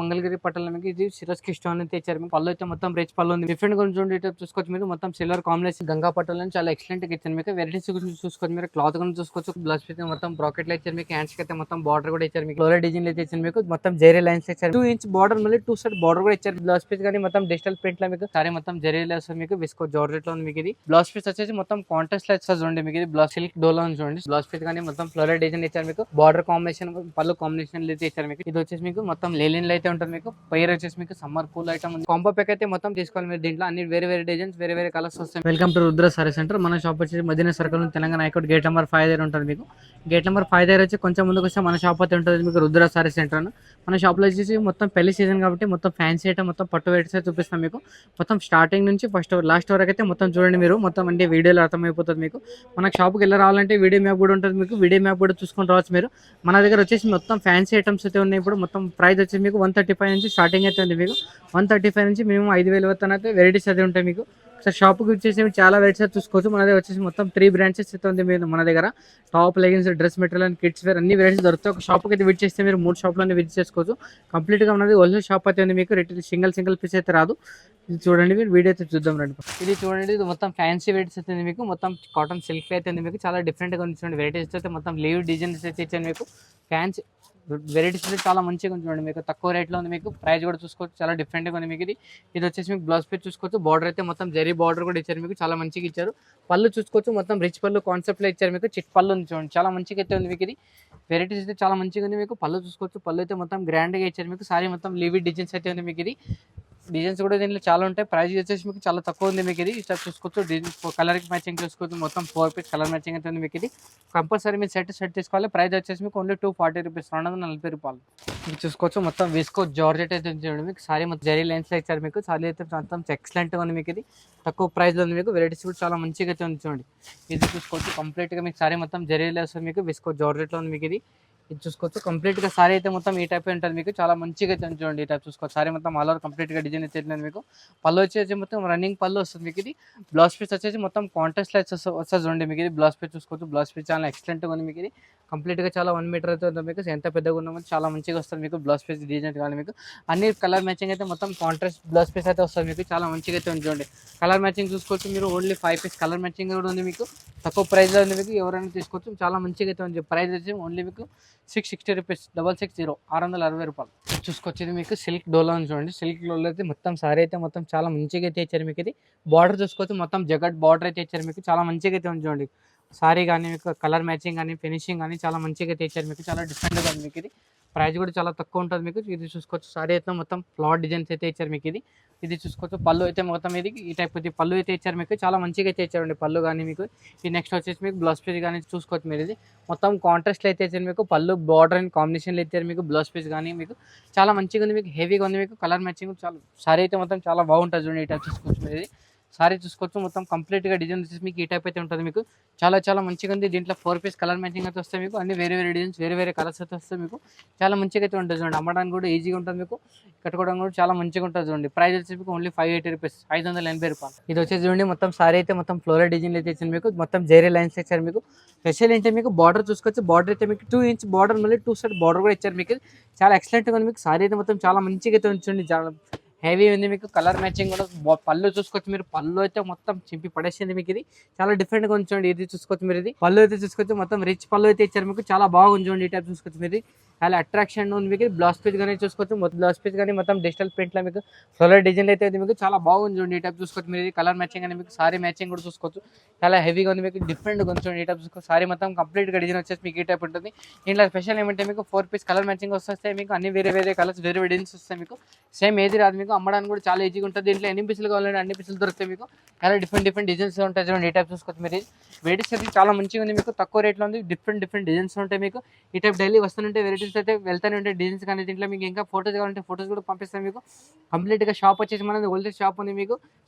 మంగళగిరి పట్టణంలో మీకు ఇది శిరస్కి స్టోన్ అయితే ఇచ్చారు. మీకు పళ్ళు అయితే మొత్తం రిచ్ పళ్ళు ఉంది. డిఫరెంట్ గురించి చూసుకోవచ్చు. మీరు మొత్తం సిల్వర్ కాంబినేషన్ గంగా పట్టణంలో చాలా ఎక్సలెంట్ గా ఇచ్చారు. మీకు వెరైటీస్ గురించి చూసుకోవచ్చు. మీరు క్లాత్ గురించి చూసుకోవచ్చు. బ్లౌజ్ పీస్ మొత్తం బ్రాకెట్ లో ఇచ్చారు. మీకు హ్యాండ్స్ కి అయితే మొత్తం బార్డర్ కూడా ఇచ్చారు. మీకు ఫ్లోరల్ డిజైన్ అయితే ఇచ్చారు. మీకు మొత్తం జెరీ లైన్స్ ఇచ్చారు. 2 ఇంచ్ బార్డర్ మళ్ళీ 2 సైడ్ బార్డర్ కూడా ఇచ్చారు. బ్లౌజ్ పీస్ కానీ మొత్తం డిజిటల్ ప్రింట్ లో మీకు సారీ మొత్తం జెరీ వస్తుంది. మీకు విస్కో జార్జెట్ లో ఉంది. మీకు ఇది బ్లౌజ్ పీస్ వచ్చేసి మొత్తం కాంట్రాస్ట్ లో చూడండి. మీకు ఇది బ్లౌజ్ సిల్క్ డోలో చూడండి. బ్లౌజ్ పీస్ కానీ మొత్తం ఫ్లోరల్ డిజైన్ ఇచ్చారు. మీకు బార్డర్ కాంబినేషన్ పళ్ళు కాంబినేషన్ అయితే ఇచ్చారు. మీకు ఇది వచ్చేసి మీకు మొత్తం లేలిన్ లో అయితే ఉంటుంది. మీకు పైర్ వచ్చేసి మీకు సమ్మర్ కూల్ ఐటమ్ ఉంది. కాంబో ప్యాక్ అయితే మొత్తం తీసుకోవాలి. మీరు దీంట్లో అన్ని వేరే వేరే డిజైన్స్ వేరే వేరే కలర్స్ వస్తాయి. Welcome to Rudra sari centre. మన షాప్ వచ్చేసి Madina circle Telangana high court gate number 5 దగ్గర ఉంటుంది. మీకు గేట్ నెంబర్ 5 దగ్గర వచ్చి కొంచెం ముందుకు వస్తే మన షాప్ అయితే ఉంటుంది. మీకు రుద్ర సారీ సెంటర్ అని మన షాప్ లో వచ్చేసి మొత్తం పెళ్లి సీజన్ కాబట్టి మొత్తం ఫ్యాన్సీ ఐటమ్ మొత్తం పట్టు వెరైటీస్ చూపిస్తాం. మీకు మొత్తం స్టార్టింగ్ నుంచి ఫస్ట్ లాస్ట్ వరకు అయితే మొత్తం చూడండి. మీరు మొత్తం అంటే వీడియోలో అర్థమైపోతుంది. మీకు మన షాప్కి వెళ్ళి రావాలంటే వీడియో మ్యాప్ కూడా ఉంటుంది. మీకు వీడియో మ్యాప్ కూడా చూసుకొని రావచ్చు. మీరు మన దగ్గర వచ్చేసి మొత్తం ఫ్యాన్సీ ఐటమ్స్ అయితే ఉన్నాయి. ఇప్పుడు మొత్తం ప్రైస్ వచ్చి మీకు 135 నుంచి స్టార్టింగ్ అయితే ఉంది. మీకు 135 నుంచి మినిమం 5,000 వరకు అయితే వెరైటీస్ అయితే ఉంటాయి. మీకు సార్ షాప్కి వచ్చేసి చాలా వెరైటీస్ చూసుకోవచ్చు. మన దగ్గర వచ్చేసి మొత్తం 3 బ్రాంచెస్ అయితే ఉంది. మీరు మన దగ్గర top leggings dress material and kids wear అన్ని వెరైటీస్ దొరుకుతాయి. ఒక షాప్కి అయితే విజిట్ చేస్తే మీరు 3 షాప్లో విజిట్ చేసుకోవచ్చు. కంప్లీట్గా ఉన్నది హోల్సేల్ షాప్ అయితే ఉంది. మీకు రిటైల్ సింగిల్ పీస్ అయితే రాదు. ఇది చూడండి. మీరు వీడియో అయితే చూద్దాం రండి. ఇది చూడండి. ఇది మొత్తం ఫ్యాన్సీ వెరైటీస్ అయితే మీకు మొత్తం కాటన్ సిల్క్ అయితే ఉంది. మీకు చాలా డిఫరెంట్గా ఉంది. చూడండి వెరైటీస్ అయితే మొత్తం లీవ్ డిజైన్స్ అయితే ఇచ్చాను. మీకు ఫ్యాన్సీ వెరైటీస్ అయితే చాలా మంచిగా ఉంది. చూడండి మీకు తక్కువ రేట్లో ఉంది. మీకు ప్రైస్ కూడా చూసుకోవచ్చు. చాలా డిఫరెంట్గా ఉంది. మీకు ఇది వచ్చేసి మీకు బ్లౌజ్ పీస్ చూసుకోవచ్చు. బార్డర్ అయితే మొత్తం జరీ బార్డర్ కూడా ఇచ్చారు. మీకు చాలా మంచిగా ఇచ్చారు. పళ్ళు చూసుకోవచ్చు. మొత్తం రిచ్ పళ్ళు కాన్సెప్ట్లో ఇచ్చారు. మీకు చిట్ పళ్ళు ఉంది. చూడండి చాలా మంచిగా అయితే ఉంది. మీకు ఇది వెరైటీస్ అయితే చాలా మంచిగా ఉంది. మీకు పళ్ళు చూసుకోవచ్చు. పళ్ళు అయితే మొత్తం గ్రాండ్గా ఇచ్చారు. మీకు సారీ మొత్తం లీవీ డిజైన్స్ అయితే ఉంది. మీకు ఇది డిజైన్స్ కూడా దీంట్లో చాలా ఉంటాయి. ప్రైస్ వచ్చేసి మీకు చాలా తక్కువ ఉంది. మీకు ఇది ఇట్లా చూసుకోవచ్చు. కలర్కి మ్యాచింగ్ చూసుకోవచ్చు. మొత్తం 4 పీస్ కలర్ మ్యాచింగ్ అయితే ఉంది. మీకు ఇది కంపల్సరీ మీరు సెట్ తీసుకోవాలి. ప్రైస్ వచ్చేసి మీకు ఓన్లీ 240 రూపీస్, 240 రూపాయలు. మీకు చూసుకోవచ్చు. మొత్తం విస్కో జార్జెట్ అయితే చూడండి. మీకు సారీ మొత్తం జరీ లైన్స్లో ఇచ్చారు. మీకు సారీ అయితే మొత్తం ఎక్సలెంట్గా ఉంది. మీకు ఇది తక్కువ ప్రైస్లో ఉంది. మీకు వెరైటీస్ కూడా చాలా మంచిగా అయితే ఉంది. చూడండి ఇది చూసుకోవచ్చు. కంప్లీట్గా మీకు సారీ మొత్తం జరీ లైన్స్ మీకు విస్కో జార్జెట్లో ఉంది. మీకు ఇది చూసుకోవచ్చు. కంప్లీట్గా సారీ అయితే మొత్తం ఈ టైప్ ఉంటుంది. మీకు చాలా మంచిగా అయితే చూడండి. ఈ టైప్ చూసుకోవచ్చు. సారీ మొత్తం ఆల్ ఓవర్ కంప్లీట్గా డిజైన్ అయితే మీకు పళ్ళు వచ్చేసి మొత్తం రన్నింగ్ పళ్ళు వస్తుంది. మీకు ఇది బ్లౌజ్ పీస్ వచ్చేసి మొత్తం కాంట్రాస్ట్ లైట్స్ వస్తుంది. చూడండి మీకు ఇది బ్లౌజ్ పీస్ చూసుకోవచ్చు. బ్లౌజ్ పీస్ చాలా ఎక్సలెంట్గా ఉంది. మీకు ఇది కంప్లీట్గా చాలా 1 మీటర్ అయితే ఉంది. మీకు ఎంత పెద్దగా ఉన్నామో చాలా మంచిగా వస్తుంది. మీకు బ్లౌజ్ పీస్ డిజైన్ కానీ మీకు అన్ని కలర్ మ్యాచింగ్ అయితే మొత్తం కాంట్రాస్ట్ బ్లౌజ్ పీస్ అయితే వస్తుంది. మీకు చాలా మంచిగా అయితే ఉంది. చూడండి కలర్ మ్యాచింగ్ చూసుకోవచ్చు. మీరు ఓన్లీ 5 పీస్ కలర్ మ్యాచింగ్ కూడా ఉంది. మీకు తక్కువ ప్రైస్లో ఉంది. మీకు ఎవరైనా తీసుకోవచ్చు. చాలా మంచిగా అయితే ఉంది. ప్రైస్ వచ్చి ఓన్లీ మీకు 660 రూపీస్, 660 660 రూపాయలు చూసుకోవచ్చు. ఇది మీకు సిల్క్ డోలో చూడండి. సిల్క్ డోలో అయితే మొత్తం సారీ అయితే మొత్తం చాలా మంచిగా అయితే ఇచ్చారు. మీకు ఇది బార్డర్ చూసుకోవచ్చు. మొత్తం జగట్ బార్డర్ అయితే ఇచ్చారు. మీకు చాలా మంచిగా అయితే ఉంది. చూడండి సారీ కానీ మీకు కలర్ మ్యాచింగ్ కానీ ఫినిషింగ్ కానీ చాలా మంచిగా అయితే ఇచ్చారు. మీకు చాలా డిఫరెంట్గా ఉంది. మీకు ఇది ప్రైస్ కూడా చాలా తక్కువ ఉంటుంది. మీకు ఇది చూసుకోవచ్చు. సారీ అయితే మొత్తం ఫ్లవర్ డిజైన్స్ అయితే ఇచ్చారు. మీకు ఇది చూసుకోవచ్చు. పళ్ళు అయితే మొత్తం ఇది ఈ టైప్ అయితే పళ్ళు అయితే ఇచ్చారు. మీకు చాలా మంచిగా అయితే ఇచ్చారండి పళ్ళు కానీ మీకు ఈ నెక్స్ట్ వచ్చేసి మీకు బ్లౌజ్ పీస్ కానీ చూసుకోవచ్చు. మీరు ఇది మొత్తం కాంట్రాస్ట్లో అయితే ఇచ్చారు. మీకు పళ్ళు బార్డర్ అండ్ కాంబినేషన్లో ఇచ్చారు. మీకు బ్లౌజ్ పీస్ కానీ మీకు చాలా మంచిగా ఉంది. మీకు హెవీగా ఉంది. మీకు కలర్ మ్యాచింగ్ చాలా సారీ అయితే మొత్తం చాలా బాగుంటుంది. చూడండి ఈ టైప్ చూసుకోవచ్చు. మీరు ఇది సారీ చూసుకోవచ్చు. మొత్తం కంప్లీట్గా డిజైన్ వచ్చేసి మీకు ఈ టైప్ అయితే ఉంటుంది. మీకు చాలా మంచిగా ఉంది. దీంట్లో 4 పీస్ కలర్ మ్యాచింగ్ అయితే వస్తాయి. మీకు అన్ని వేరే డిజైన్స్ వేరే కలర్స్ అయితే వస్తాయి. మీకు చాలా మంచిగా అయితే ఉంటుంది. చూడండి అమ్మడానికి కూడా ఈజీగా ఉంటుంది. మీకు కట్టుకోవడం కూడా చాలా మంచిగా ఉంటుంది. చూడండి ప్రైస్ వచ్చేసి మీకు ఓన్లీ 580 రూపీస్, 580 రూపాయలు. ఇది వచ్చేసి చూడండి మొత్తం సారీ అయితే మొత్తం ఫ్లోరల్ డిజైన్ అయితే ఇచ్చింది. మీకు మొత్తం జెరీ లైన్స్ ఇచ్చారు. మీకు స్పెషల్ ఏంటంటే మీకు బార్డర్ చూసుకోవచ్చు. బార్డర్ అయితే మీకు 2 ఇంచ్ బార్డర్ మళ్ళీ 2 సైడ్ బార్డర్ కూడా ఇచ్చారు. మీకు చాలా ఎక్సలెంట్గా ఉంది. మీకు సారీ అయితే మొత్తం చాలా మంచిగా అయితే ఉంచండి. చాలా హెవీ ఉంది. మీకు కలర్ మ్యాచింగ్ కూడా పళ్ళు చూసుకోవచ్చు. మీరు పళ్ళు అయితే మొత్తం చింపి పడేసింది. మీకు ఇది చాలా డిఫరెంట్గా ఉంచండి. ఇది చూసుకోవచ్చు. మీరు ఇది పళ్ళు అయితే చూసుకోవచ్చు. మొత్తం రిచ్ పళ్ళు అయితే ఇచ్చారు. మీకు చాలా బాగుంది. చూడండి ఈ టైప్ చూసుకోవచ్చు. మీరు చాలా అట్రాక్షన్ ఉంది. మీకు బ్లౌజ్ పీస్ కానీ చూసుకోవచ్చు. బ్లౌజ్ పీస్ కానీ మొత్తం డిజిటల్ ప్రింట్లో మీకు ఫ్లోరల్ డిజైన్ అయితే మీకు చాలా బాగుంది. చూడండి ఈ టైప్ చూసుకోవచ్చు. మీరు కలర్ మ్యాచింగ్ అని మీకు సారీ మ్యాచింగ్ కూడా చూసుకోవచ్చు. చాలా హెవీగా ఉంది. మీకు డిఫరెంట్గా ఉంచండి ఈ టైప్ చూసుకోవచ్చు. సారీ మొత్తం కంప్లీట్గా డిజైన్ వచ్చేసి మీకు ఈ టైప్ ఉంటుంది. దీంట్లో స్పెషల్ ఏమంటే మీకు 4 పీస్ కలర్ మ్యాచింగ్ వస్తాయి. మీకు అన్ని వేరే కలర్స్ వేరే డిజైన్స్ వస్తాయి. మీకు సేమ్ ఏది రాదు. మీకు అమ్మడానికి కూడా చాలా ఈజీగా ఉంటుంది. దీంట్లో ఎన్ని పీసులు కావాలంటే అన్ని పీసులు దొరుకుతాయి. మీకు చాలా డిఫరెంట్ డిజైన్స్ ఉంటాయి. చూడండి ఈ టైప్ చూసుకోవచ్చు. మీరు వెరైటీస్ అయితే చాలా మంచిగా ఉంది. మీకు తక్కువ రేట్లో ఉంది. డిఫరెంట్ డిజైన్స్ ఉంటాయి. మీకు ఈ టైప్ డైలీ వస్తుంటే వెరైటీస్ అయితే వెళ్తూనే ఉంటాయి డిజైన్స్. కానీ దీంట్లో మీకు ఇంకా ఫోటోస్ కావాలంటే ఫోటోస్ కూడా పంపిస్తాం. మీకు కంప్లీట్గా షాప్ వచ్చేసి మనది హోల్సేల్ షాప్ ఉంది. మీకు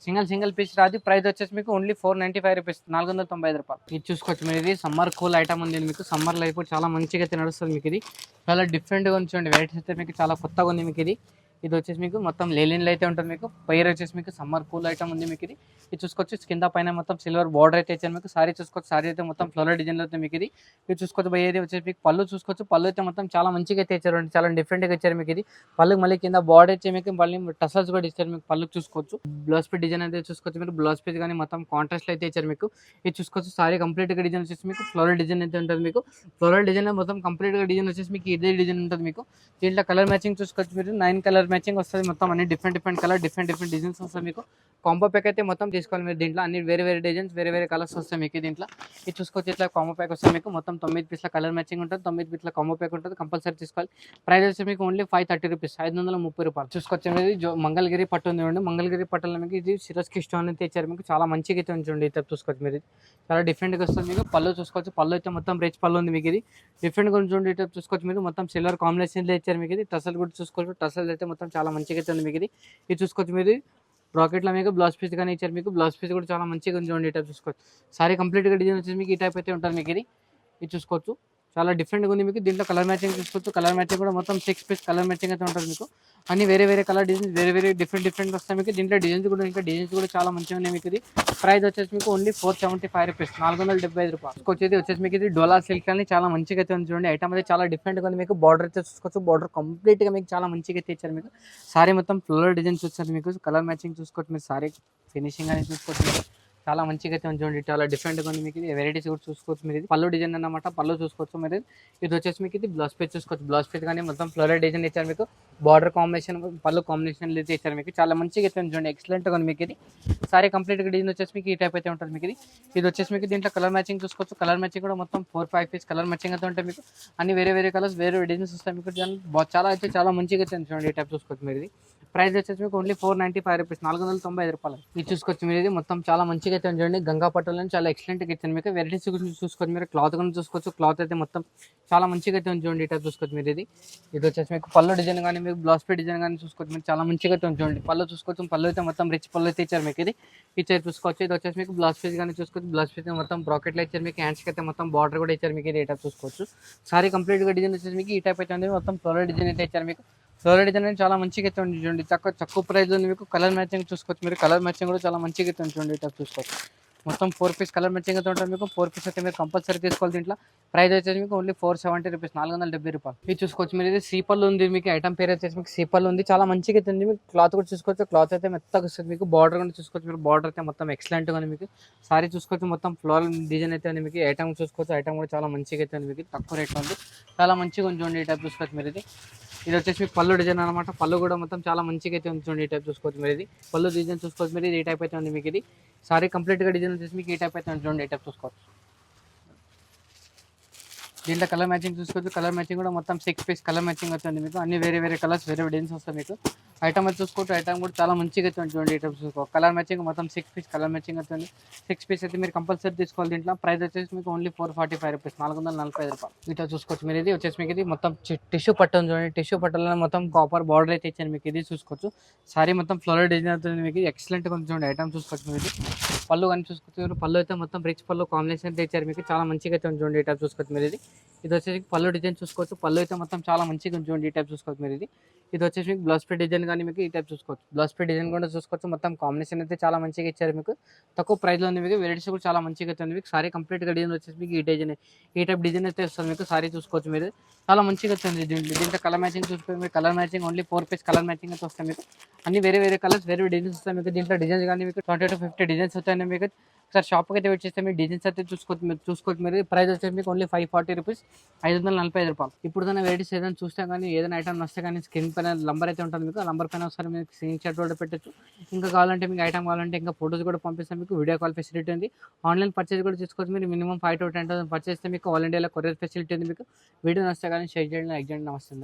సింగిల్ పీస్ రాదు. ప్రైస్ వచ్చేసి మీకు ఓన్లీ 495 రూపీస్, 495 రూపాయలు. ఇది చూసుకోవచ్చు. మీరు ఇది సమ్మర్ కూల్ ఐటమ్ ఉంది. మీకు సమ్మర్ లైఫ్ చాలా మంచిగా అయితే నడుస్తుంది. మీకు ఇది చాలా డిఫరెంట్గా ఉంది. చూడండి వెరైటీస్ అయితే మీకు చాలా కొత్తగా ఉంది. మీకు ఇది ఇది వచ్చేసి మీకు మొత్తం లేలిన్లో అయితే ఉంటుంది. మీకు పైర్ వచ్చేసి మీకు సమ్మర్ కూల్ ఐటమ్ ఉంది. మీకు ఇది చూసుకోవచ్చు. కింద పైన మొత్తం సిల్వర్ బార్డర్ అయితే ఇచ్చారు. మీకు సారీ చూసుకోవచ్చు. సారీ అయితే మొత్తం ఫ్లోరల్ డిజైన్లో అయితే మీకు ఇది చూసుకోవచ్చు. భయ ఏది వచ్చేసి మీకు పళ్ళు చూసుకోవచ్చు. పళ్ళు అయితే మొత్తం చాలా మంచిగా అయితే ఇచ్చారు. చాలా డిఫరెంట్గా ఇచ్చారు. మీకు ఇది పళ్ళు మళ్ళీ కింద బార్డర్ ఇచ్చే మీకు మళ్ళీ టసల్స్ కూడా ఇచ్చారు. మీకు పళ్ళు చూసుకోవచ్చు. బ్లౌజ్ పీస్ డిజైన్ అయితే చూసుకోవచ్చు. మీరు బ్లౌజ్ పీస్ కానీ మొత్తం కాంట్రాస్ట్ అయితే ఇచ్చారు. మీకు ఇది చూసుకోవచ్చు. సారీ కంప్లీట్గా డిజైన్ వచ్చేసి మీకు ఫ్లోరల్ డిజైన్ అయితే ఉంటుంది. మీకు ఫ్లోరల్ డిజైన్ మొత్తం కంప్లీట్గా డిజైన్ వచ్చేసి మీకు ఇదే డిజైన్ ఉంటుంది. మీకు దీంట్లో కలర్ మ్యాచింగ్ చూసుకోవచ్చు. మీరు 9 కలర్ మ్యాచింగ్ వస్తుంది. మొత్తం అన్ని డిఫరెంట్ కలర్ డిఫరెంట్ డిజైన్స్ వస్తాయి. మీకు కాంబో ప్యాక్ అయితే మొత్తం తీసుకోవాలి. మీరు దీంట్లో అన్ని వేరే డిజైన్స్ వేరే కలర్స్ వస్తాయి. మీకు దీంట్లో ఇది చూసుకోవచ్చు. ఇట్లా కాంబో ప్యాక్ వస్తుంది. మీకు మొత్తం 9 పీస్ల కలర్ మ్యాచింగ్ ఉంటుంది. 9 పీస్ల కాంబో ప్యాక్ ఉంటుంది. కంపల్సరీ తీసుకోవాలి. ప్రైస్ వచ్చి మీకు ఓన్లీ 530 రూపీస్, 530 రూపాయలు. చూసుకోవచ్చు. ఇది మంగళగిరి పట్టు ఉంది. మంగళగిరి పట్టులో మీకు ఇది సిరస్కి స్టోన్ అయితే ఇచ్చారు. మీకు చాలా మంచిగా అయితే ఉంచండి. ఇది చూసుకోవచ్చు. మీరు చాలా డిఫరెంట్గా వస్తుంది. మీకు పళ్ళు చూసుకోవచ్చు. పళ్ళు అయితే మొత్తం రిచ్ పళ్ళు ఉంది. మీకు ఇది డిఫరెంట్గా ఉంచండి. ఇటు చూసుకోవచ్చు. మీరు మొత్తం సిల్వర్ కాంబినేషన్లో ఇచ్చారు. మీకు ఇది టసల్ కూడా చూసుకోవచ్చు. టసల్ అయితే మొత్తం చాలా మంచిగా అయితే ఉంది. మీకు ఇది చూసుకోవచ్చు. మీరు బ్రాకెట్లో మీకు బ్లౌజ్ పీస్ కానీ ఇచ్చారు. మీకు బ్లౌజ్ పీస్ కూడా చాలా మంచిగా ఉంచండి. ఇటు చూసుకోవచ్చు. సారీ కంప్లీట్గా డిజైన్ వచ్చేసి మీకు ఈ టైప్ అయితే ఉంటుంది. మీకు ఇది చూసుకోవచ్చు. చాలా డిఫరెంట్గా ఉంది. మీకు దీంట్లో కలర్ మ్యాచింగ్ చూసుకోవచ్చు. కలర్ మ్యాచింగ్ కూడా మొత్తం 6 పీస్ కలర్ మ్యాచింగ్ అయితే ఉంటుంది. మీకు అన్ని వేరే కలర్ డిజైన్స్ వేరే డిఫరెంట్ వస్తాయి. మీకు దీంట్లో డిజైన్స్ కూడా చాలా మంచిగా ఉన్నాయి. మీకు ఇది ప్రైస్ వచ్చేసి మీకు ఓన్లీ 475 రూపీస్, 475 రూపాయలు. వచ్చేసి మీకు ఇది డోలా సిల్క్ అని చాలా మంచిగా అయితే ఉంది. చూడండి ఐటమ్ అయితే చాలా డిఫరెంట్గా ఉంది. మీకు బార్డర్ అయితే చూసుకోవచ్చు. బార్డర్ కంప్లీట్గా మీకు చాలా మంచిగా అయితే ఇచ్చారు. మీకు సారీ మొత్తం ఫ్లోరల్ డిజైన్స్ వచ్చారు. మీకు కలర్ మ్యాచింగ్ చూసుకోవచ్చు. మీరు సారీ ఫినిషింగ్ అనేది చూసుకోవచ్చు. చాలా మంచిగా అయితే ఉంచండి. చాలా డిఫరెంట్గా ఉంది. మీకు ఇది వెరైటీస్ కూడా చూసుకోవచ్చు. మీరు ఇది పళ్ళు డిజైన్ అన్నమాట. పళ్ళు చూసుకోవచ్చు. మీరు ఇది వచ్చేసి మీకు ఇది బ్లౌజ్ పీస్ చూసుకోవచ్చు. బ్లౌజ్ పీస్ కానీ మొత్తం ఫ్లోరల్ డిజైన్ ఇచ్చారు. మీకు బార్డర్ కాంబినేషన్ పళ్ళు కాంబినేషన్ అయితే ఇచ్చారు. మీకు చాలా మంచిగా అయితే ఉంచండి. ఎక్సలెంట్గా ఉంది. మీకు ఇది సారీ కంప్లీట్గా డిజైన్ వచ్చేసి మీకు ఈ టైప్ అయితే ఉంటుంది. మీకు ఇది వచ్చేసి మీకు దీంట్లో కలర్ మ్యాచింగ్ చూసుకోవచ్చు. కలర్ మ్యాచింగ్ కూడా మొత్తం 4-5 పీస్ కలర్ మ్యాచింగ్ అయితే ఉంటాయి. మీకు అన్ని వేరే కలర్స్ వేరే డిజైన్స్ వస్తాయి. మీకు చాలా మంచిగా అయితే చూడండి. ఈ టైప్ చూసుకోవచ్చు. మీరు ఇది ప్రైస్ వచ్చేసి మీకు ఓన్లీ 495 రూపీస్, 495 రూపాయలు. ఇది చూసుకోవచ్చు. మీరు ఇది మొత్తం చాలా మంచిగా అయితే చూడండి. గంగా పట్టులో చాలా ఎక్సలెంట్గా ఇచ్చాను. మీకు వెరైటీస్ గురించి చూసుకోవచ్చు. మీరు క్లాత్ కూడా చూసుకోవచ్చు. క్లాత్ అయితే మొత్తం చాలా మంచిగా అయితే చూడండి. ఈ టైప్ చూసుకోవచ్చు. మీరు ఇది వచ్చేసి మీకు పళ్ళు డిజైన్ కానీ మీకు బ్లౌజ్ పీస్ డిజైన్ కానీ చూసుకోవచ్చు. మీరు చాలా మంచిగా అయితే చూడండి. పళ్ళు చూసుకోవచ్చు. పళ్ళు అయితే మొత్తం రిచ్ పళ్ళు అయితే ఇచ్చారు. మీకు ఇది చూసుకోవచ్చు. ఇది వచ్చేసి మీకు బ్లౌజ్ పీస్ కానీ చూసుకోవచ్చు. బ్లౌజ్ పీస్ మొత్తం బ్రాకెట్లో ఇచ్చారు. మీకు హ్యాండ్స్కి అయితే మొత్తం బార్డర్ కూడా ఇచ్చారు. మీకు ఇది టైప్ చూసుకోవచ్చు. సారీ కంప్లీట్గా డిజైన్ వచ్చేసి మీకు ఈ టైప్ అయితే ఉంది. మొత్తం ఫ్లోరల్ డిజైన్ అయితే ఇచ్చారు. మీకు ఫ్లోరల్ డిజైన్ చాలా మంచిగా అయితే ఉంది. చూడండి తక్కువ ప్రైస్ ఉంది. మీకు కలర్ మ్యాచింగ్ చూసుకోవచ్చు. మీరు కలర్ మ్యాచింగ్ కూడా చాలా మంచిగా అయితే చూడండి. ఈ టైప్ చూసుకోవచ్చు. మొత్తం 4 పీస్ కలర్ మ్యాచింగ్ అయితే ఉంటుంది. మీకు 4 పీస్ అయితే మీరు కంపల్సరీ తీసుకోవాలి. దీంట్లో ప్రైస్ వచ్చేసి మీకు ఓన్లీ 470 రూపీస్, 470 రూపాయలు. ఇది చూసుకోవచ్చు. మీరు ఇది సీపల్ ఉంది. మీకు ఐటమ్ పేరు వచ్చేసి మీకు సీపల్ ఉంది. చాలా మంచిగా అయితే ఉంది. మీకు క్లాత్ కూడా చూసుకోవచ్చు. క్లాత్ అయితే మెత్తగా వస్తుంది. మీకు బార్డర్ కూడా చూసుకోవచ్చు. మీరు బార్డర్ అయితే మొత్తం ఎక్సలెంట్గా ఉంది. మీకు సారీ చూసుకోవచ్చు. మొత్తం ఫ్లోరల్ డిజైన్ అయితే ఉంది. మీకు ఐటమ్ చూసుకోవచ్చు. ఐటమ్ కూడా చాలా మంచిగా అయితే ఉంది. మీకు తక్కువ రేట్లో ఉంది. చాలా మంచిగా ఉంది. చూడండి. ఈ టైప్ చూసుకోవచ్చు. మీరు ఇది వచ్చేసి మీకు పళ్ళు డిజైన్ అనమాట. పళ్ళు కూడా మొత్తం చాలా మంచిగా అయితే ఉంది. చూడండి. ఈ టైప్ చూసుకోవచ్చు. మీరు ఇది పళ్ళు డిజైన్ చూసుకోవచ్చు. మీరు ఈ టైప్ అయితే ఉంది. మీకు ఇది సారీ కంప్లీట్గా డిజైన్ వచ్చేసి మీకు ఈ టైప్ అయితే ఉంది. చూడండి. ఈ టైప్ చూసుకోవచ్చు. దీంట్లో కలర్ మ్యాచింగ్ చూసుకోవచ్చు. కలర్ మ్యాచింగ్ కూడా మొత్తం 6 పీస్ కలర్ మ్యాచింగ్ అవుతుంది. మీకు అన్ని వేరే కలర్స్ వేరే డిజైన్స్ వస్తాయి. మీకు ఐటమ్ అయితే చూసుకోవచ్చు. ఐటమ్ కూడా చాలా మంచిగా అయితే చూడండి. ఐటమ్ చూసుకో కలర్ మ్యాచింగ్ మొత్తం 6 పీస్ కలర్ మ్యాచింగ్ అవుతుంది. 6 పీస్ అయితే మీరు కంపల్సరీ తీసుకోవాలి. దీంట్లో ప్రైస్ వచ్చేసి మీకు ఓన్లీ 445 రూపీస్, 445 రూపాయలు. ఇట్లా చూసుకోవచ్చు. మీరు ఇది వచ్చేసి మీకు ఇది మొత్తం టిష్యూ పట్టు చూడండి. టిష్యూ పట్టులో మొత్తం కాపర్ బార్డర్ అయితే ఇచ్చాను. మీకు ఇది చూసుకోవచ్చు. సారీ మొత్తం ఫ్లోరల్ డిజైన్ అవుతుంది. మీకు ఎక్సలెంట్గా ఉంది. చూడండి. ఐటమ్ చూసుకోవచ్చు. మీరు ఇది పళ్ళు కానీ చూసుకోవచ్చు. పళ్ళు అయితే మొత్తం రిచ్ పళ్ళు కాంబినేషన్ అయితే ఇచ్చారు. మీకు చాలా మంచిగా అయితే చూడండి. ఈ టైప్ చూసుకోవచ్చు. మీరు ఇది వచ్చేసి పళ్ళు డిజైన్ చూసుకోవచ్చు. పళ్ళు అయితే మొత్తం చాలా మంచిగా చూడండి. ఈ టైప్ చూసుకోవచ్చు. మీరు ఇది వచ్చేసి మీకు బ్లౌజ్ పీస్ డిజైన్ కానీ మీకు ఈ టైప్ చూసుకోవచ్చు. బ్లౌజ్ పీస్ డిజైన్ కూడా చూసుకోవచ్చు. మొత్తం కాంబినేషన్ అయితే చాలా మంచిగా ఇచ్చారు. మీకు తక్కువ ప్రైస్లో ఉంది. మీకు వెరైటీస్ కూడా చాలా మంచిగా అయితే ఉంది. మీకు సారీ కంప్లీట్గా డిజైన్ వచ్చేసి మీకు ఈ టైప్ డిజైన్ అయితే వస్తుంది. మీకు సారీ చూసుకోవచ్చు. మీరు చాలా మంచిగా వచ్చింది. దీంట్లో కలర్ మ్యాచింగ్ చూసుకోవచ్చు. మీకు colour matching only 4 piece colour matching అయితే వస్తాయి. మీకు అన్ని వేరే కలర్స్ వేరే డిజైన్స్ వస్తాయి. మీకు దీంట్లో డిజైన్స్ కానీ మీకు 20 to 50 డిజైన్స్ వస్తాయి. మీకు సార్ షాప్కి అయితే వచ్చేస్తే మీరు డిజైన్స్ అయితే చూసుకోవచ్చు. మీరు ప్రైస్ వచ్చేసి మీకు ఓన్లీ 540 రూపీస్, 545 రూపాయలు. ఇప్పుడు దాని వెరైటీస్ ఏదైనా చూస్తే కానీ ఏదైనా ఐటమ్ వస్తే కానీ స్క్రీన్ పైన నంబర్ అయితే ఉంటుంది. మీకు ఆ నంబర్ పైన ఒకసారి మీకు స్క్రీన్ షాట్ కూడా పెట్టచ్చు. ఇంకా కావాలంటే మీకు ఐటమ్ కావాలంటే ఇంకా ఫోటోస్ కూడా పంపిస్తాం. మీకు వీడియో కాల్ ఫెసిలిటీ ఉంది. ఆన్లైన్ పర్చేస్ కూడా చేసుకోవచ్చు. మీరు మినిమం 5 to 10,000 పర్చేస్ చేస్తే మీకు ఆల్ ఇండియాలో కొరియర్ ఫెసిలిటీ ఉంది. మీకు వీడియో వస్తే కానీ షేర్ చేయండి, లైక్ చేయండి. నమస్తే.